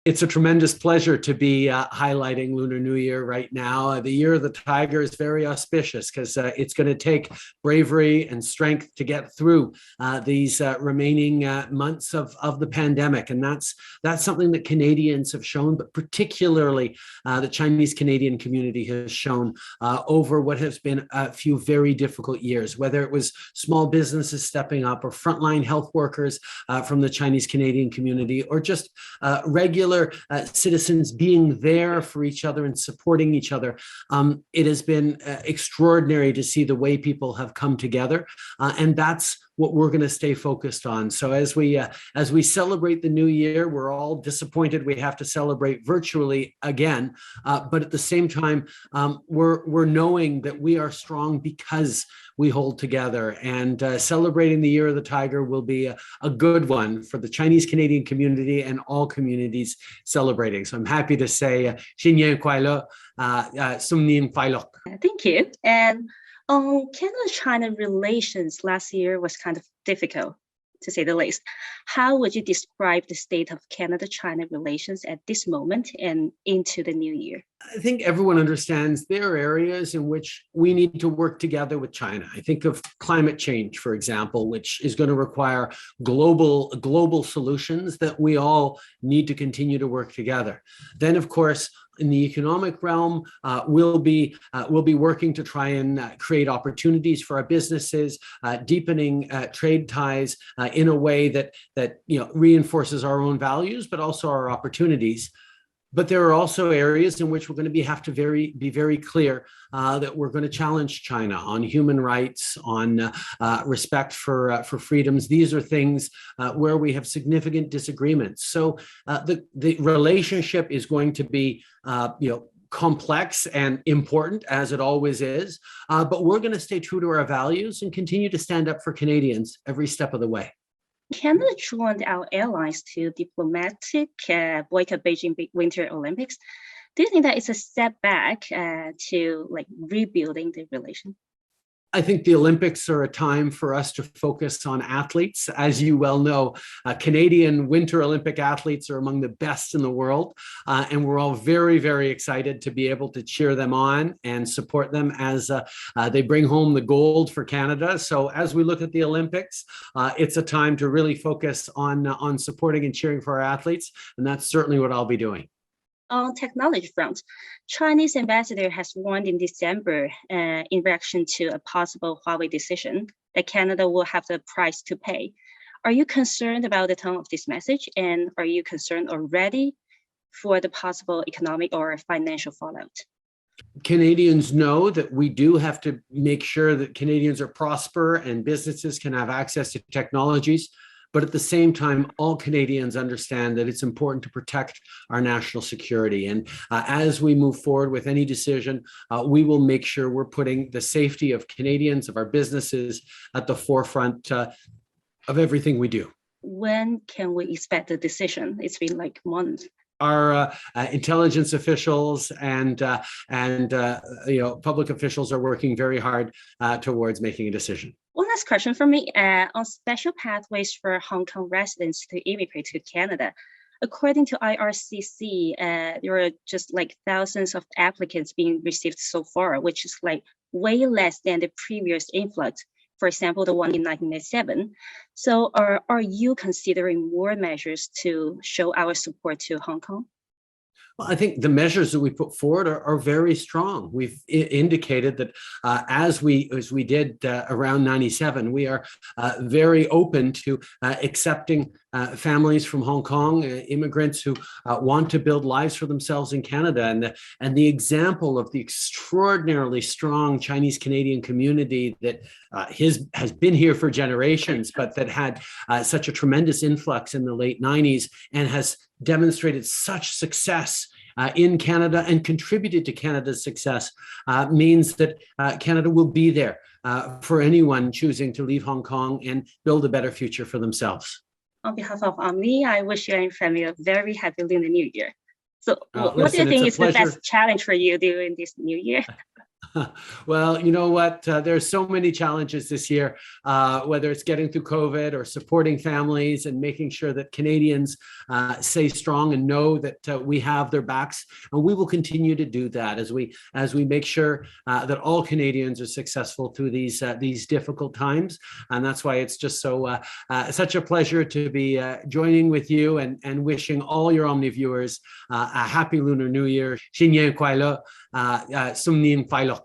It's a tremendous pleasure to be highlighting Lunar New Year right now. The Year of the Tiger is very auspicious because it's going to take bravery and strength to get through these remaining months of the pandemic. And that's something that Canadians have shown, but particularly the Chinese Canadian community has shown over what has been a few very difficult years, whether it was small businesses stepping up or frontline health workers from the Chinese Canadian community, or just regular citizens being there for each other and supporting each other. It has been extraordinary to see the way people have come together, and that's what we're going to stay focused on. So as we celebrate the new year, we're all disappointed we have to celebrate virtually again, but at the same time, we're knowing that we are strong because we hold together, and celebrating the Year of the Tiger will be a good one for the Chinese Canadian community and all communities celebrating. So I'm happy to say 新年快乐, 新年快乐. Thank you. And Canada-China relations last year was kind of difficult, to say the least. How would you describe the state of Canada-China relations at this moment and into the new year? I think everyone understands there are areas in which we need to work together with China. I think of climate change, for example, which is going to require global solutions that we all need to continue to work together. Then, of course, in the economic realm, we'll be working to try and create opportunities for our businesses, deepening trade ties in a way that reinforces our own values, but also our opportunities. But there are also areas in which we're going to have to be very clear that we're going to challenge China on human rights, on respect for freedoms. These are things where we have significant disagreements. So the relationship is going to be complex and important, as it always is. But we're going to stay true to our values and continue to stand up for Canadians every step of the way. Canada joined our allies to diplomatic boycott Beijing Winter Olympics. Do you think that it's a step back to rebuilding the relation? I think the Olympics are a time for us to focus on athletes. As you well know, Canadian Winter Olympic athletes are among the best in the world, and we're all very, very excited to be able to cheer them on and support them as they bring home the gold for Canada. So as we look at the Olympics, it's a time to really focus on supporting and cheering for our athletes, and that's certainly what I'll be doing. On technology front, Chinese ambassador has warned in December in reaction to a possible Huawei decision that Canada will have the price to pay. Are you concerned about the tone of this message, and are you concerned already for the possible economic or financial fallout? Canadians know that we do have to make sure that Canadians are prosper and businesses can have access to technologies. But at the same time, all Canadians understand that it's important to protect our national security. And as we move forward with any decision, we will make sure we're putting the safety of Canadians, of our businesses, at the forefront of everything we do. When can we expect the decision? It's been months. Our intelligence officials and public officials are working very hard towards making a decision. One last question for me on special pathways for Hong Kong residents to immigrate to Canada. According to IRCC, there are just thousands of applicants being received so far, which is way less than the previous influx. For example, the one in 1997. So are you considering more measures to show our support to Hong Kong? Well, I think the measures that we put forward are very strong. We've indicated that as we did around 97, we are very open to accepting families from Hong Kong, immigrants who want to build lives for themselves in Canada. And the example of the extraordinarily strong Chinese Canadian community that has been here for generations, but that had such a tremendous influx in the late 90s and has demonstrated such success in Canada and contributed to Canada's success means that Canada will be there for anyone choosing to leave Hong Kong and build a better future for themselves. On behalf of OMNI, I wish you and your family a very happy Lunar New Year. So what do you think is the best challenge for you during this new year? Well, you know what? There's so many challenges this year, whether it's getting through COVID or supporting families and making sure that Canadians stay strong and know that we have their backs. And we will continue to do that as we make sure that all Canadians are successful through these difficult times. And that's why it's just such a pleasure to be joining with you and wishing all your OMNI viewers a happy Lunar New Year. 新年快乐，新年快乐。